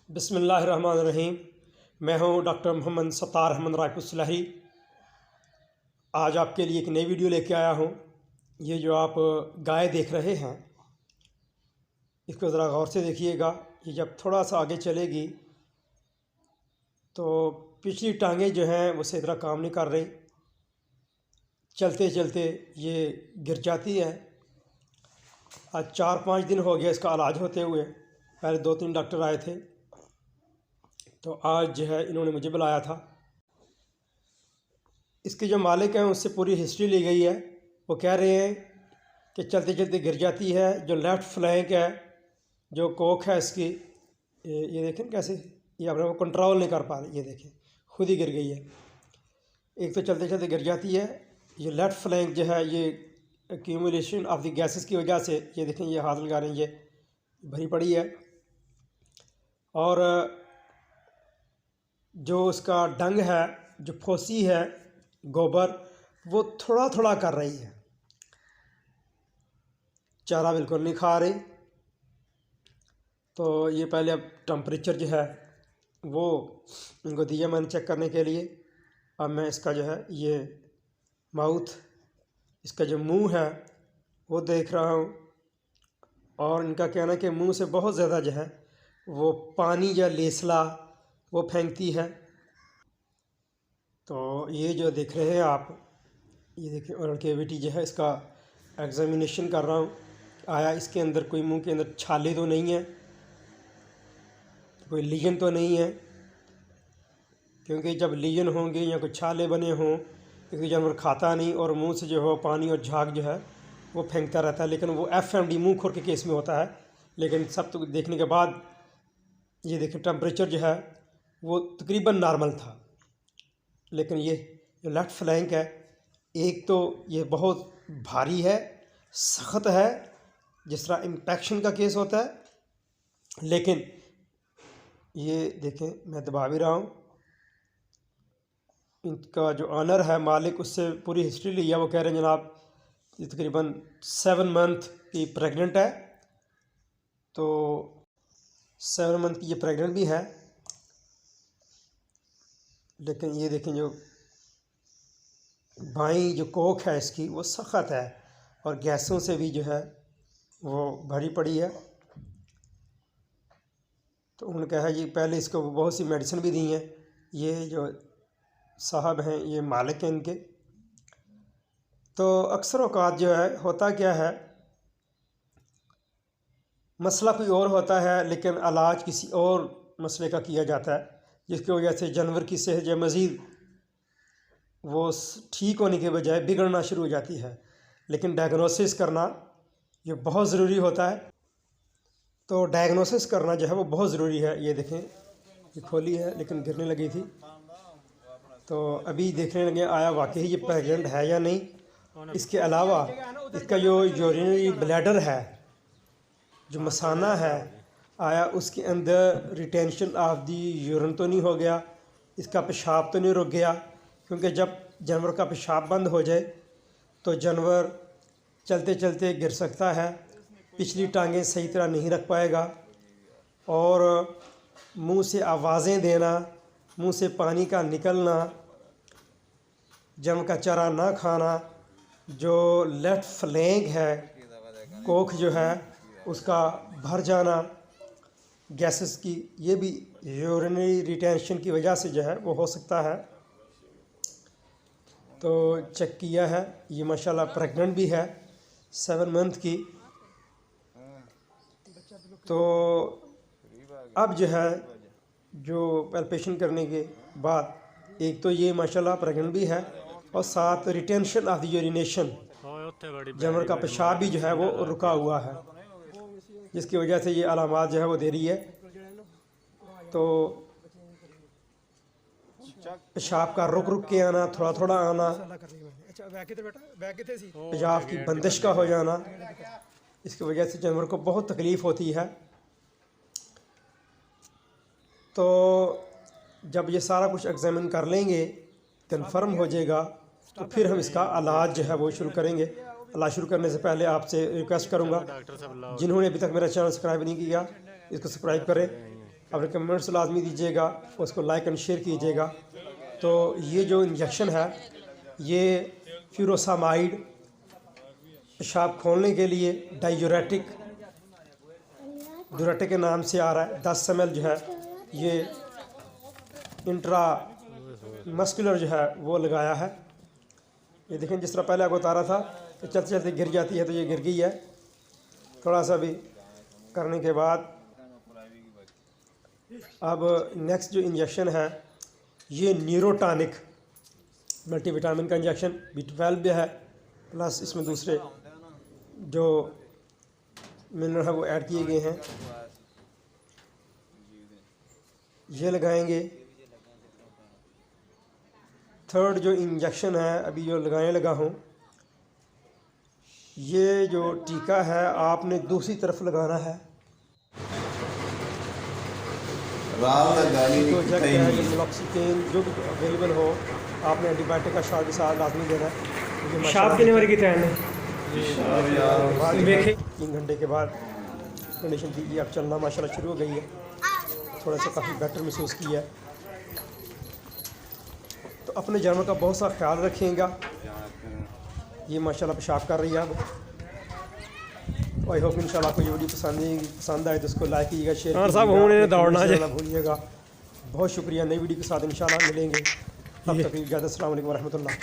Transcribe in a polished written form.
बिस्मिल्लाहिर्रहमानिर्रहीम। मैं हूं डॉक्टर मोहम्मद सत्तार अहमद रायपुर सलाही। आज आपके लिए एक नई वीडियो लेके आया हूं। ये जो आप गाय देख रहे हैं, इसको ज़रा गौर से देखिएगा। ये जब थोड़ा सा आगे चलेगी तो पिछली टांगें जो हैं वो सही तरह काम नहीं कर रही, चलते चलते ये गिर जाती है। आज 4-5 दिन हो गया इसका इलाज होते हुए। पहले 2-3 डॉक्टर आए थे, तो आज जो है इन्होंने मुझे बुलाया था। इसके जो मालिक हैं उससे पूरी हिस्ट्री ली गई है। वो कह रहे हैं कि चलते चलते गिर जाती है। जो लेफ़्ट फ्लैंक है, जो कोख है इसकी, ये देखें कैसे ये अपने को कंट्रोल नहीं कर पा रही। ये देखें खुद ही गिर गई है। एक तो चलते चलते गिर जाती है। ये लेफ़्ट फ्लैंक जो है ये एक्यूमुलेशन ऑफ द गैसेस की वजह से, ये देखें ये हाथ लगा रहे हैं, ये भरी पड़ी है। और जो उसका डंग है, जो फोसी है, गोबर, वो थोड़ा थोड़ा कर रही है, चारा बिल्कुल नहीं खा रही। तो ये पहले अब टेम्परेचर जो है वो इनको दिया मैंने चेक करने के लिए। अब मैं इसका जो है ये माउथ, इसका जो मुंह है वो देख रहा हूँ। और इनका कहना है कि मुंह से बहुत ज़्यादा जो है वो पानी या लेसला वो फेंकती है। तो ये जो देख रहे हैं आप, ये देखिए ओरल कैविटी जो है इसका एग्जामिनेशन कर रहा हूँ। आया इसके अंदर कोई मुंह के अंदर छाले तो नहीं है, कोई लीजन तो नहीं है। क्योंकि जब लीजन होंगे या कोई छाले बने हों, क्योंकि जानवर खाता नहीं और मुंह से जो है पानी और झाग जो है वो फेंकता रहता है। लेकिन वो FMD मुंह खोर के केस में होता है। लेकिन सब तो देखने के बाद ये देखें टेम्परेचर जो है वो तकरीबन नॉर्मल था। लेकिन ये जो लेफ़्ट फ्लैंक है, एक तो ये बहुत भारी है, सख्त है, जिस तरह इम्पेक्शन का केस होता है। लेकिन ये देखें मैं दबा भी रहा हूँ। इनका जो ऑनर है मालिक, उससे पूरी हिस्ट्री ली है। वो कह रहे हैं जनाब ये तकरीबन 7 मंथ की प्रेग्नेंट है। तो 7 मंथ की ये प्रेग्नेंट भी है। लेकिन ये देखें जो बाईं जो कोख है इसकी वो सख्त है और गैसों से भी जो है वो भरी पड़ी है। तो उन्होंने कहा जी पहले इसको बहुत सी मेडिसिन भी दी हैं। ये जो साहब हैं ये मालिक हैं इनके। तो अक्सर औक़ात जो है होता क्या है, मसला कोई और होता है लेकिन इलाज किसी और मसले का किया जाता है, जिसकी वजह से जानवर की सेहत जो मज़ीद वो ठीक होने के बजाय बिगड़ना शुरू हो जाती है। लेकिन डायग्नोसिस करना ये बहुत ज़रूरी होता है। तो डायग्नोसिस करना जो है वो बहुत ज़रूरी है। ये देखें ये खोली है लेकिन गिरने लगी थी। तो अभी देखने लगे आया वाकई ये प्रेग्नेंट है या नहीं। इसके अलावा इसका जो यूरिनरी ब्लैडर है, जो मसाना है, आया उसके अंदर रिटेंशन ऑफ दी यूरिन तो नहीं हो गया, इसका पेशाब तो नहीं रुक गया। क्योंकि जब जानवर का पेशाब बंद हो जाए तो जानवर चलते चलते गिर सकता है, पिछली टांगें सही तरह नहीं रख पाएगा और मुंह से आवाज़ें देना, मुंह से पानी का निकलना, जानवर का चारा ना खाना, जो लेफ़्ट फ्लैंक है, कोख जो है उसका भर जाना गैसेस की, ये भी यूरिनरी रिटेंशन की वजह से जो है वो हो सकता है। तो चेक किया है, ये माशाल्लाह प्रेग्नेंट भी है 7 मंथ की। तो अब जो है जो पैल्पेशन करने के बाद एक तो ये माशाल्लाह प्रेग्नेंट भी है और साथ रिटेंशन ऑफ द यूरिनेशन, जानवर का पेशाब भी जो है वो रुका हुआ है, जिसकी वजह से ये अलामात जो है वो दे रही है। तो पेशाब का रुक रुक के आना, थोड़ा थोड़ा आना, पेशाब की बंदिश का हो जाना, इसकी वजह से जानवर को बहुत तकलीफ़ होती है। तो जब ये सारा कुछ एग्जामिन कर लेंगे, कंफर्म हो जाएगा, तो फिर हम इसका इलाज जो है वो शुरू करेंगे। इलाज शुरू करने से पहले आपसे रिक्वेस्ट करूंगा, जिन्होंने अभी तक मेरा चैनल सब्सक्राइब नहीं किया इसको सब्सक्राइब करें अपने कमेंट्स लाजमी दीजिएगा, उसको लाइक एंड शेयर कीजिएगा। तो ये जो इंजेक्शन है ये फ्यूरोसामाइड पेशाब खोलने के लिए डायूरेटिक के नाम से आ रहा है। 10 ml जो है ये इंट्रा मस्कुलर जो है वो लगाया है। ये देखें, जिस तरह पहले आपको उतारा था तो चलते चलते गिर जाती है, तो ये गिर गई है। थोड़ा सा भी करने के बाद अब नेक्स्ट जो इंजेक्शन है ये न्यूरोटॉनिक मल्टीविटामिन का इंजेक्शन, B12 भी है, प्लस इसमें दूसरे जो मिनरल है वो ऐड किए गए हैं। ये लगाएंगे। थर्ड जो इंजेक्शन है अभी जो लगाने लगा हूँ, ये जो टीका है आपने दूसरी तरफ लगाना है। नॉक्सिकेन जो भी अवेलेबल हो, आपने एंटीबायोटिक का शॉट के साथ लाजमी देना है। शाप कितने बार की तैयार है? 3 घंटे के बाद कंडीशन थी, अब चलना माशाल्लाह शुरू हो गई है। थोड़ा सा काफ़ी बेटर महसूस किया है। तो अपने जानवर का बहुत सा ख्याल रखिएगा। ये माशाल्लाह पेशाब कर रही है अब। आई होप इंशाल्लाह आपको ये वीडियो पसंद आए तो उसको लाइक कीजिएगा, शेयर कीजिएगा, भूलिएगा। बहुत शुक्रिया। नई वीडियो के साथ इंशाल्लाह मिलेंगे। तब तक इजाज़त। अस्सलाम वालेकुम रहमतुल्लाह।